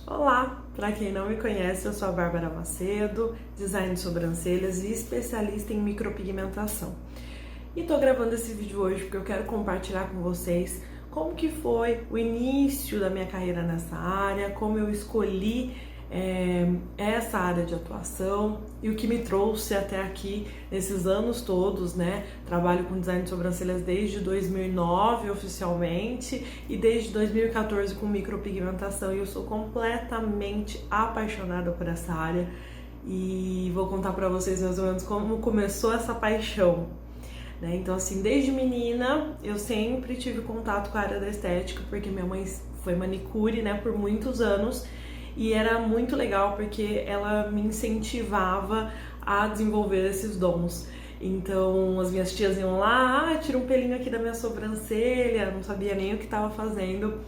Olá! Para quem não me conhece, eu sou a Bárbara Macedo, design de sobrancelhas e especialista em micropigmentação. E tô gravando esse vídeo hoje porque eu quero compartilhar com vocês como que foi o início da minha carreira nessa área, como eu escolhi essa área de atuação e o que me trouxe até aqui nesses anos todos, né? Trabalho com design de sobrancelhas desde 2009 oficialmente e desde 2014 com micropigmentação e eu sou completamente apaixonada por essa área e vou contar para vocês mais ou menos como começou essa paixão. Então, assim, desde menina eu sempre tive contato com a área da estética, porque minha mãe foi manicure, né, por muitos anos, e era muito legal porque ela me incentivava a desenvolver esses dons. Então, as minhas tias iam lá, tira um pelinho aqui da minha sobrancelha, não sabia nem o que estava fazendo,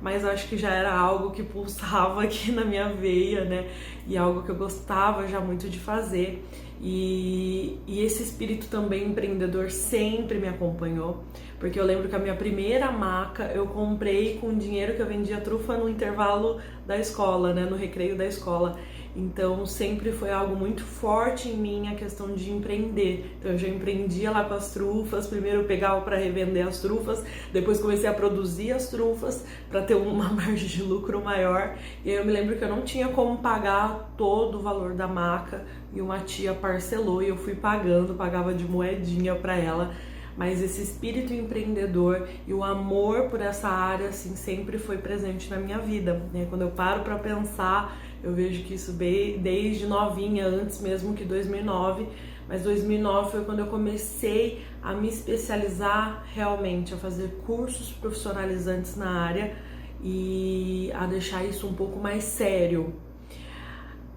mas eu acho que já era algo que pulsava aqui na minha veia, né? E algo que eu gostava já muito de fazer. E esse espírito também empreendedor sempre me acompanhou, porque eu lembro que a minha primeira maca eu comprei com dinheiro que eu vendia trufa no intervalo da escola, né? No recreio da escola. Então sempre foi algo muito forte em mim a questão de empreender. Então eu já empreendia lá com as trufas, primeiro eu pegava para revender as trufas, depois comecei a produzir as trufas para ter uma margem de lucro maior. E aí eu me lembro que eu não tinha como pagar todo o valor da maca e uma tia parcelou e eu fui pagando, pagava de moedinha para ela. Mas esse espírito empreendedor e o amor por essa área assim sempre foi presente na minha vida, né? Quando eu paro para pensar, eu vejo que isso desde novinha, antes mesmo que 2009, mas 2009 foi quando eu comecei a me especializar realmente, a fazer cursos profissionalizantes na área e a deixar isso um pouco mais sério.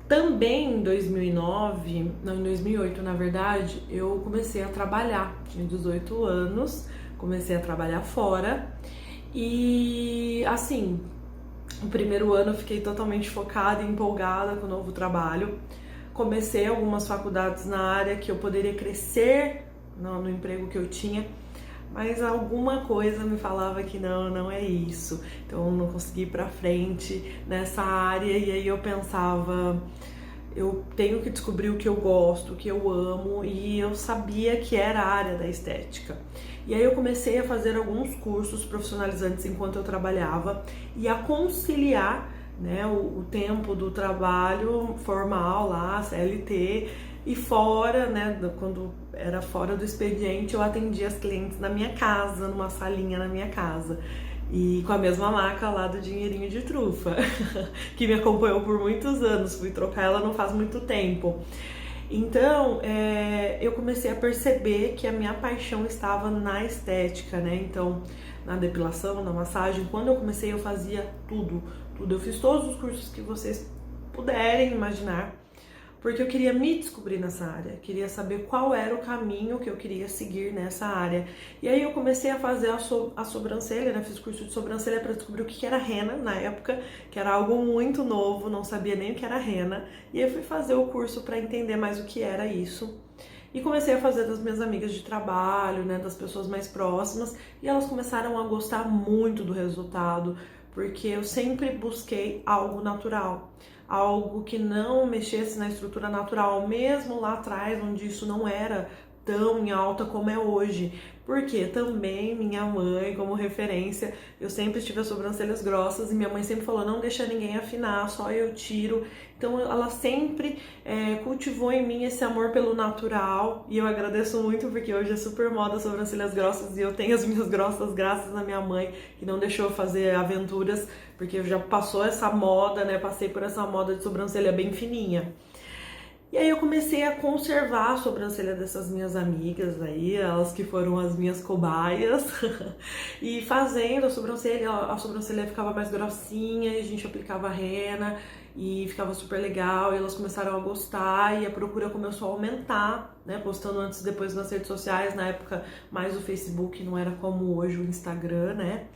Também em 2009, não, em 2008 na verdade, eu comecei a trabalhar, tinha 18 anos, comecei a trabalhar fora e assim, o primeiro ano eu fiquei totalmente focada e empolgada com o novo trabalho. Comecei algumas faculdades na área que eu poderia crescer no emprego que eu tinha, mas alguma coisa me falava que não é isso. Então eu não consegui ir pra frente nessa área e aí eu pensava, eu tenho que descobrir o que eu gosto, o que eu amo, e eu sabia que era a área da estética. E aí eu comecei a fazer alguns cursos profissionalizantes enquanto eu trabalhava e a conciliar, né, o tempo do trabalho formal lá, CLT, e fora, né, quando era fora do expediente, eu atendia as clientes na minha casa, numa salinha na minha casa. E com a mesma maca lá do dinheirinho de trufa, que me acompanhou por muitos anos, fui trocar ela não faz muito tempo. Então, eu comecei a perceber que a minha paixão estava na estética, né? Então, na depilação, na massagem, quando eu comecei eu fazia tudo. Eu fiz todos os cursos que vocês puderem imaginar, porque eu queria me descobrir nessa área, queria saber qual era o caminho que eu queria seguir nessa área. E aí eu comecei a fazer a sobrancelha, né? Fiz curso de sobrancelha para descobrir o que era rena na época, que era algo muito novo, não sabia nem o que era rena. E eu fui fazer o curso para entender mais o que era isso. E comecei a fazer das minhas amigas de trabalho, né, das pessoas mais próximas, e elas começaram a gostar muito do resultado, porque eu sempre busquei algo natural, algo que não mexesse na estrutura natural, mesmo lá atrás, onde isso não era tão em alta como é hoje. Porque também minha mãe, como referência, eu sempre tive as sobrancelhas grossas e minha mãe sempre falou, não deixa ninguém afinar, só eu tiro. Então ela sempre cultivou em mim esse amor pelo natural e eu agradeço muito porque hoje é super moda sobrancelhas grossas e eu tenho as minhas grossas graças à minha mãe que não deixou eu fazer aventuras, porque já passou essa moda, né? Passei por essa moda de sobrancelha bem fininha. E aí eu comecei a conservar a sobrancelha dessas minhas amigas aí, elas que foram as minhas cobaias, e fazendo a sobrancelha ficava mais grossinha, e a gente aplicava rena, e ficava super legal, e elas começaram a gostar, e a procura começou a aumentar, né, postando antes e depois nas redes sociais, na época mais o Facebook, não era como hoje o Instagram, né.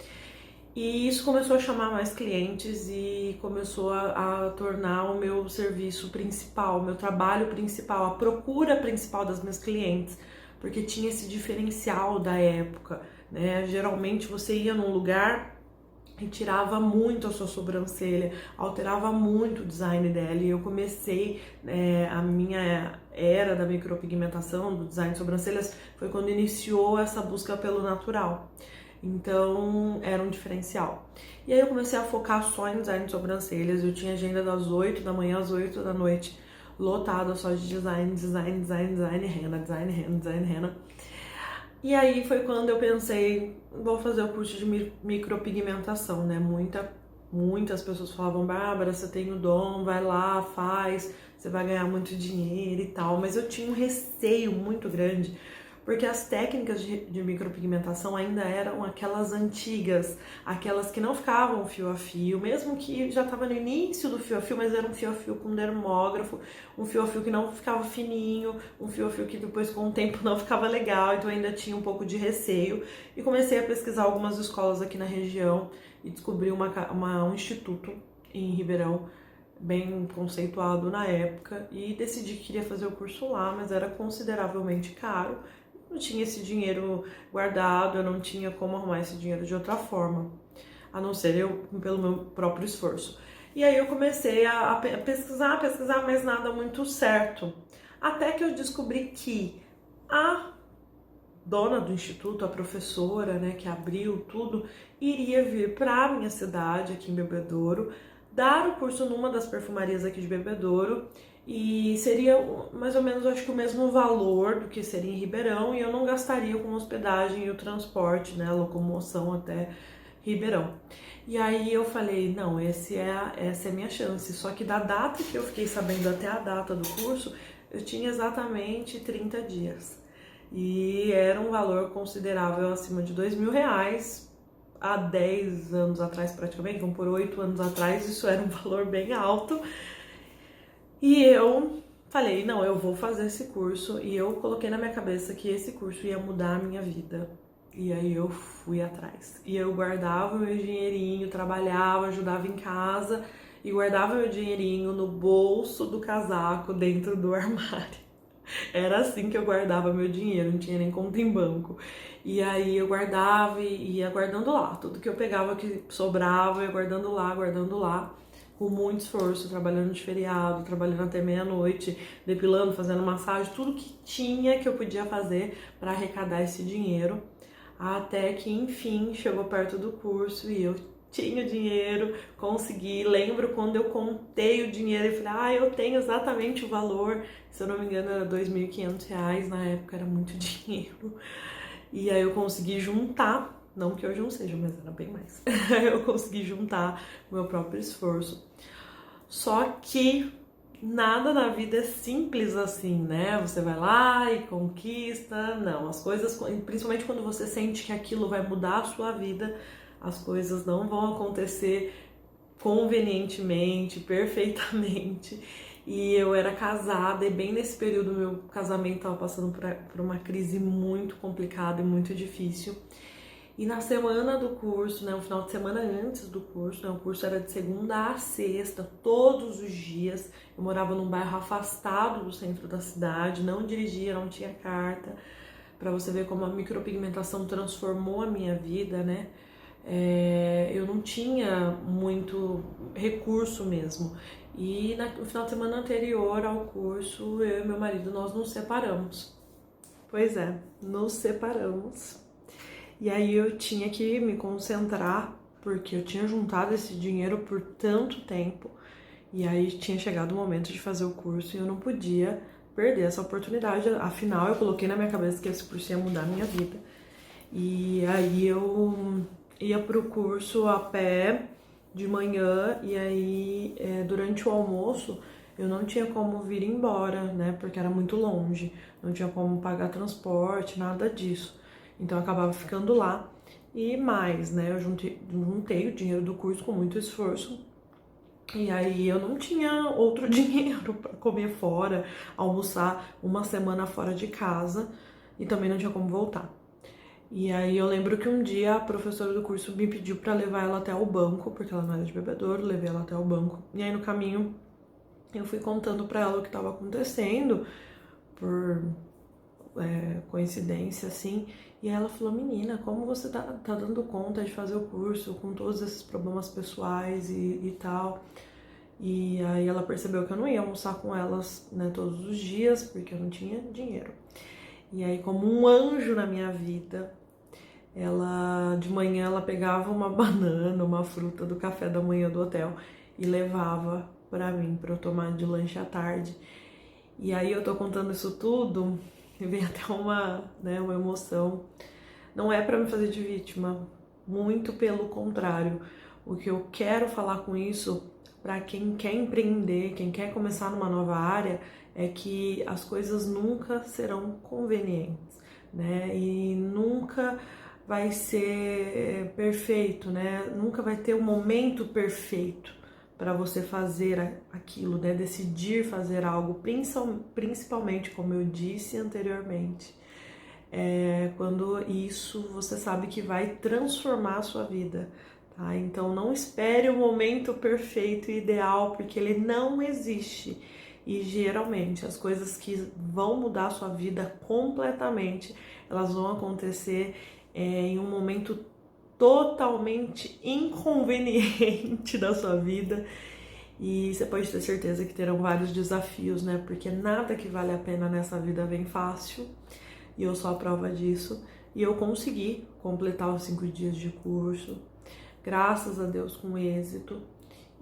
E isso começou a chamar mais clientes e começou a tornar o meu serviço principal, o meu trabalho principal, a procura principal das minhas clientes, porque tinha esse diferencial da época, né? Geralmente você ia num lugar retirava muito a sua sobrancelha, alterava muito o design dela, e eu comecei a minha era da micropigmentação, do design de sobrancelhas, foi quando iniciou essa busca pelo natural. Então era um diferencial. E aí eu comecei a focar só em design de sobrancelhas. Eu tinha agenda das 8 da manhã às 8 da noite, lotada só de design, rena, design, rena. E aí foi quando eu pensei, vou fazer o curso de micropigmentação, né? Muitas pessoas falavam, Bárbara, você tem o dom, vai lá, faz, você vai ganhar muito dinheiro e tal. Mas eu tinha um receio muito grande, porque as técnicas de micropigmentação ainda eram aquelas antigas, aquelas que não ficavam fio a fio, mesmo que já estava no início do fio a fio, mas era um fio a fio com dermógrafo, um fio a fio que não ficava fininho, um fio a fio que depois com o tempo não ficava legal, então ainda tinha um pouco de receio. E comecei a pesquisar algumas escolas aqui na região e descobri um instituto em Ribeirão, bem conceituado na época, e decidi que queria fazer o curso lá, mas era consideravelmente caro. Não tinha esse dinheiro guardado, eu não tinha como arrumar esse dinheiro de outra forma, a não ser eu pelo meu próprio esforço. E aí eu comecei a pesquisar, mas nada muito certo. Até que eu descobri que a dona do instituto, a professora, né, que abriu tudo, iria vir para a minha cidade, aqui em Bebedouro, dar o curso numa das perfumarias aqui de Bebedouro, e seria mais ou menos, acho que o mesmo valor do que seria em Ribeirão, e eu não gastaria com hospedagem e o transporte, né, a locomoção até Ribeirão. E aí eu falei, não, essa é a minha chance. Só que da data que eu fiquei sabendo até a data do curso, eu tinha exatamente 30 dias. E era um valor considerável, acima de R$ 2.000. Há 10 anos atrás, praticamente, vamos por 8 anos atrás, isso era um valor bem alto. E eu falei, não, eu vou fazer esse curso, e eu coloquei na minha cabeça que esse curso ia mudar a minha vida. E aí eu fui atrás. E eu guardava meu dinheirinho, trabalhava, ajudava em casa, e guardava meu dinheirinho no bolso do casaco, dentro do armário. Era assim que eu guardava meu dinheiro, não tinha nem conta em banco. E aí eu guardava e ia guardando lá. Tudo que eu pegava que sobrava, eu ia guardando lá, com muito esforço, trabalhando de feriado, trabalhando até meia-noite, depilando, fazendo massagem, tudo que tinha que eu podia fazer para arrecadar esse dinheiro. Até que, enfim, chegou perto do curso e eu tinha dinheiro, consegui. Lembro quando eu contei o dinheiro e falei, eu tenho exatamente o valor. Se eu não me engano, era R$ 2.500, na época era muito dinheiro. E aí eu consegui juntar, não que hoje não seja, mas era bem mais. Eu consegui juntar o meu próprio esforço. Só que nada na vida é simples assim, né? Você vai lá e conquista. Não, as coisas, principalmente quando você sente que aquilo vai mudar a sua vida, as coisas não vão acontecer convenientemente, perfeitamente. E eu era casada, e bem nesse período meu casamento estava passando por uma crise muito complicada e muito difícil. E na semana do curso, né, um final de semana antes do curso, né, o curso era de segunda a sexta, todos os dias. Eu morava num bairro afastado do centro da cidade, não dirigia, não tinha carta. Pra você ver como a micropigmentação transformou a minha vida, né? Eu não tinha muito recurso mesmo. E no final de semana anterior ao curso, eu e meu marido, nós nos separamos. Pois é, nos separamos. E aí eu tinha que me concentrar, porque eu tinha juntado esse dinheiro por tanto tempo. E aí tinha chegado o momento de fazer o curso e eu não podia perder essa oportunidade. Afinal, eu coloquei na minha cabeça que esse curso ia mudar a minha vida. E aí eu ia pro curso a pé de manhã, e aí durante o almoço eu não tinha como vir embora, né? Porque era muito longe, não tinha como pagar transporte, nada disso. Então eu acabava ficando lá. E mais, né? Eu juntei o dinheiro do curso com muito esforço. E aí eu não tinha outro dinheiro para comer fora, almoçar uma semana fora de casa, e também não tinha como voltar. E aí eu lembro que um dia a professora do curso me pediu para levar ela até o banco, porque ela não era de Bebedouro, levei ela até o banco. E aí no caminho eu fui contando para ela o que estava acontecendo, por coincidência, assim, E ela falou, menina, como você tá dando conta de fazer o curso com todos esses problemas pessoais e tal? E aí ela percebeu que eu não ia almoçar com elas, né, todos os dias, porque eu não tinha dinheiro. E aí, como um anjo na minha vida, de manhã ela pegava uma banana, uma fruta do café da manhã do hotel e levava pra mim, pra eu tomar de lanche à tarde. E aí eu tô contando isso tudo e vem até uma emoção. Não é pra me fazer de vítima, muito pelo contrário. O que eu quero falar com isso para quem quer empreender, quem quer começar numa nova área, é que as coisas nunca serão convenientes, né? E nunca vai ser perfeito, né? Nunca vai ter o momento perfeito para você fazer aquilo, né? Decidir fazer algo, principalmente, como eu disse anteriormente, quando isso você sabe que vai transformar a sua vida, tá? Então não espere o momento perfeito e ideal, porque ele não existe. E geralmente as coisas que vão mudar a sua vida completamente, elas vão acontecer em um momento totalmente inconveniente da sua vida. E você pode ter certeza que terão vários desafios, né? Porque nada que vale a pena nessa vida vem fácil. E eu sou a prova disso. E eu consegui completar os 5 dias de curso, graças a Deus, com êxito.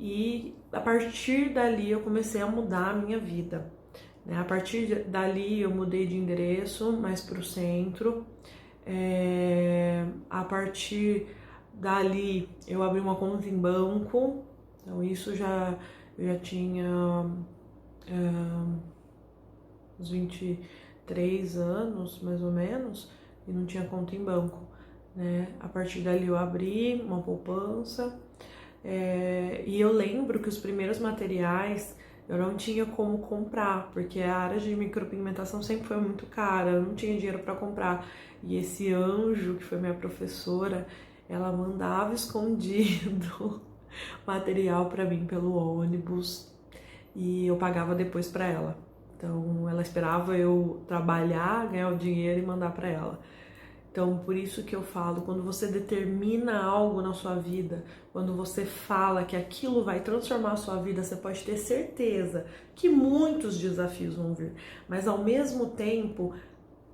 E a partir dali eu comecei a mudar a minha vida, né? A partir dali eu mudei de endereço mais para o centro. A partir dali eu abri uma conta em banco. Então isso eu já tinha uns 23 anos, mais ou menos, e não tinha conta em banco, né? A partir dali eu abri uma poupança, e eu lembro que os primeiros materiais eu não tinha como comprar, porque a área de micropigmentação sempre foi muito cara, eu não tinha dinheiro para comprar. E esse anjo, que foi minha professora, ela mandava escondido material para mim pelo ônibus e eu pagava depois para ela. Então ela esperava eu trabalhar, ganhar o dinheiro e mandar para ela. Então por isso que eu falo, quando você determina algo na sua vida, quando você fala que aquilo vai transformar a sua vida, você pode ter certeza que muitos desafios vão vir, mas ao mesmo tempo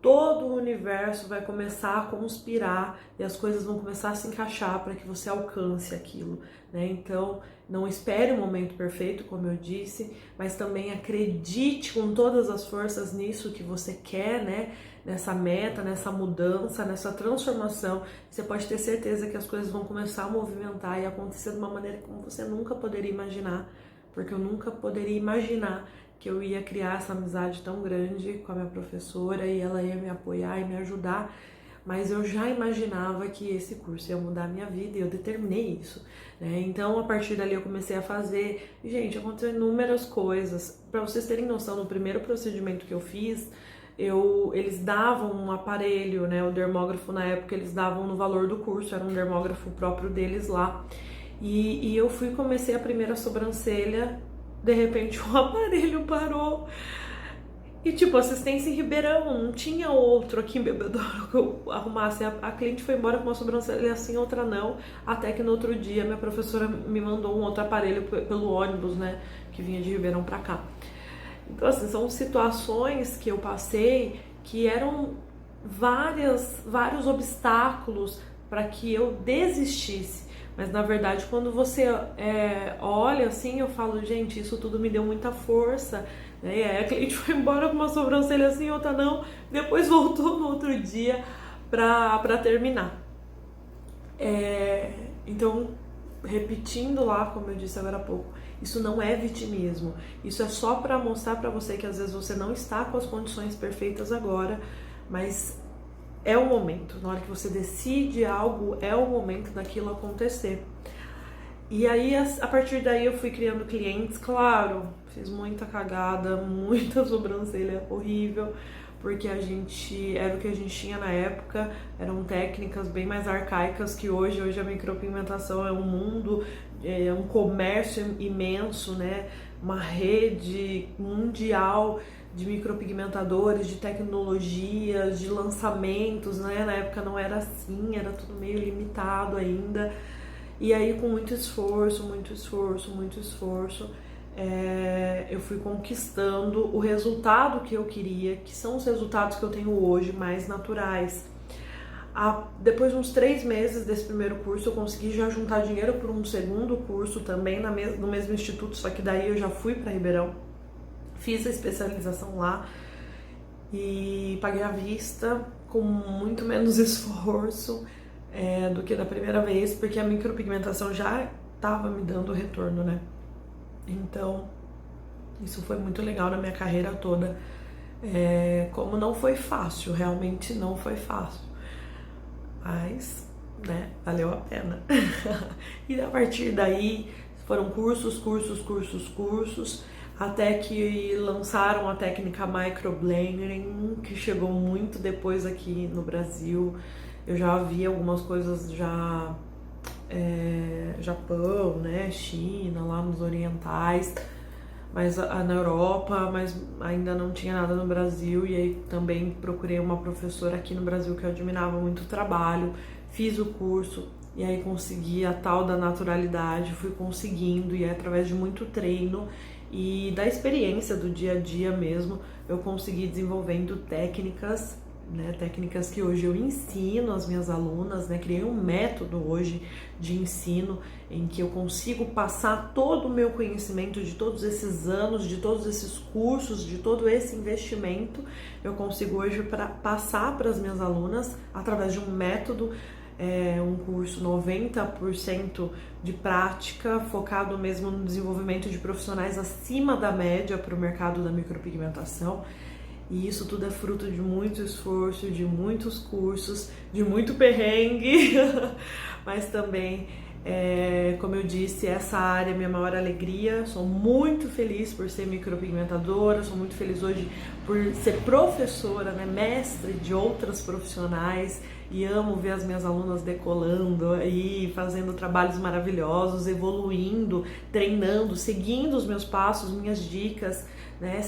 todo o universo vai começar a conspirar e as coisas vão começar a se encaixar para que você alcance aquilo, né? Então, não espere o momento perfeito, como eu disse, mas também acredite com todas as forças nisso que você quer, né? Nessa meta, nessa mudança, nessa transformação. Você pode ter certeza que as coisas vão começar a movimentar e acontecer de uma maneira como você nunca poderia imaginar, porque eu nunca poderia imaginar que eu ia criar essa amizade tão grande com a minha professora e ela ia me apoiar e me ajudar, mas eu já imaginava que esse curso ia mudar a minha vida e eu determinei isso, né? Então, a partir dali eu comecei a fazer, e, gente, aconteceram inúmeras coisas. Para vocês terem noção, no primeiro procedimento que eu fiz, eles davam um aparelho, né? O dermógrafo na época eles davam no valor do curso, era um dermógrafo próprio deles lá. E eu comecei a primeira sobrancelha. De repente o aparelho parou. E tipo, assistência em Ribeirão, não tinha outro aqui em Bebedouro que eu arrumasse. A cliente foi embora com uma sobrancelha assim, outra não. Até que no outro dia minha professora me mandou um outro aparelho pelo ônibus, né? Que vinha de Ribeirão pra cá. Então assim, são situações que eu passei que eram vários obstáculos para que eu desistisse. Mas na verdade, quando você olha assim, eu falo, gente, isso tudo me deu muita força, né? E aí a cliente foi embora com uma sobrancelha assim, outra não, depois voltou no outro dia pra terminar. Então, repetindo lá, como eu disse agora há pouco, isso não é vitimismo, isso é só para mostrar para você que às vezes você não está com as condições perfeitas agora, mas é o momento, na hora que você decide algo, é o momento daquilo acontecer. E aí, a partir daí, eu fui criando clientes, claro, fiz muita cagada, muita sobrancelha horrível, porque era o que a gente tinha na época, eram técnicas bem mais arcaicas que hoje. Hoje a micropigmentação é um mundo, é um comércio imenso, né? Uma rede mundial de micropigmentadores, de tecnologias, de lançamentos, né? Na época não era assim, era tudo meio limitado ainda. E aí com muito esforço, eu fui conquistando o resultado que eu queria, que são os resultados que eu tenho hoje, mais naturais. Depois de uns 3 meses desse primeiro curso, eu consegui já juntar dinheiro para um segundo curso também no mesmo instituto, só que daí eu já fui para Ribeirão, fiz a especialização lá e paguei à vista com muito menos esforço do que da primeira vez, porque a micropigmentação já estava me dando retorno, né? Então, isso foi muito legal na minha carreira toda. Como não foi fácil, realmente não foi fácil. Mas, né, valeu a pena. E a partir daí foram cursos, até que lançaram a técnica microblending, que chegou muito depois aqui no Brasil. Eu já vi algumas coisas já Japão, né, China, lá nos orientais, mas na Europa, mas ainda não tinha nada no Brasil. E aí também procurei uma professora aqui no Brasil que eu admirava muito o trabalho, fiz o curso e aí consegui a tal da naturalidade, fui conseguindo, e é através de muito treino e da experiência do dia a dia mesmo, eu consegui desenvolvendo técnicas, né, técnicas que hoje eu ensino às minhas alunas, né, criei um método hoje de ensino em que eu consigo passar todo o meu conhecimento de todos esses anos, de todos esses cursos, de todo esse investimento, eu consigo hoje passar para as minhas alunas através de um método, um curso 90% de prática, focado mesmo no desenvolvimento de profissionais acima da média para o mercado da micropigmentação. E isso tudo é fruto de muito esforço, de muitos cursos, de muito perrengue, mas também, como eu disse, essa área é minha maior alegria. Sou muito feliz por ser micropigmentadora, sou muito feliz hoje por ser professora, né, mestre de outras profissionais, e amo ver as minhas alunas decolando aí, fazendo trabalhos maravilhosos, evoluindo, treinando, seguindo os meus passos, minhas dicas, né,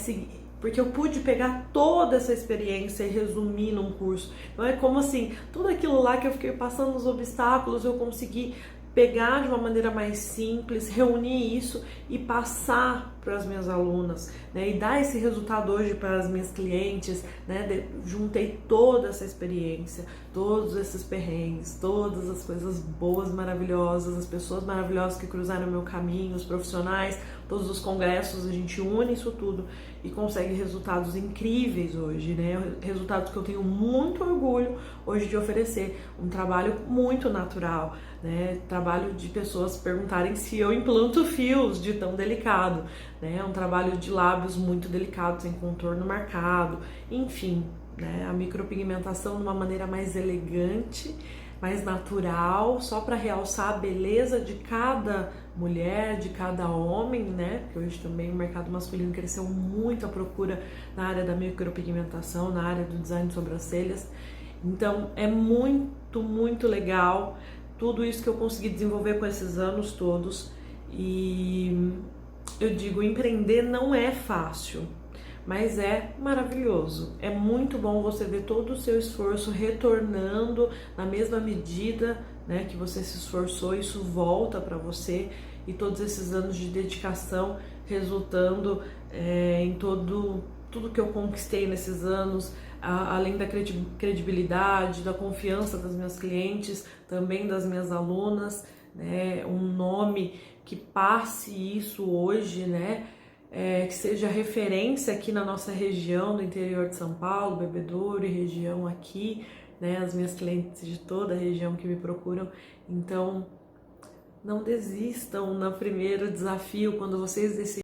porque eu pude pegar toda essa experiência e resumir num curso. Então é como assim, tudo aquilo lá que eu fiquei passando os obstáculos, eu consegui pegar de uma maneira mais simples, reunir isso e passar para as minhas alunas, né? E dar esse resultado hoje para as minhas clientes, né? Juntei toda essa experiência, todos esses perrengues, todas as coisas boas, maravilhosas, as pessoas maravilhosas que cruzaram o meu caminho, os profissionais, todos os congressos, a gente une isso tudo e consegue resultados incríveis hoje, né? Resultados que eu tenho muito orgulho hoje de oferecer, um trabalho muito natural, né? Trabalho de pessoas perguntarem se eu implanto fios de tão delicado, né? Um trabalho de lábios muito delicado, sem contorno marcado, enfim, né? A micropigmentação de uma maneira mais elegante, mais natural, só para realçar a beleza de cada mulher, de cada homem, né? Porque hoje também o mercado masculino cresceu muito a procura na área da micropigmentação, na área do design de sobrancelhas. Então é muito, muito legal tudo isso que eu consegui desenvolver com esses anos todos. E eu digo, empreender não é fácil, mas é maravilhoso. É muito bom você ver todo o seu esforço retornando na mesma medida, né, que você se esforçou, isso volta para você, e todos esses anos de dedicação resultando em tudo que eu conquistei nesses anos, além da credibilidade, da confiança das minhas clientes, também das minhas alunas, né, um nome que passe isso hoje, né, que seja referência aqui na nossa região do interior de São Paulo, Bebedouro e região aqui, né, as minhas clientes de toda a região que me procuram. Então, não desistam no primeiro desafio, quando vocês decidirem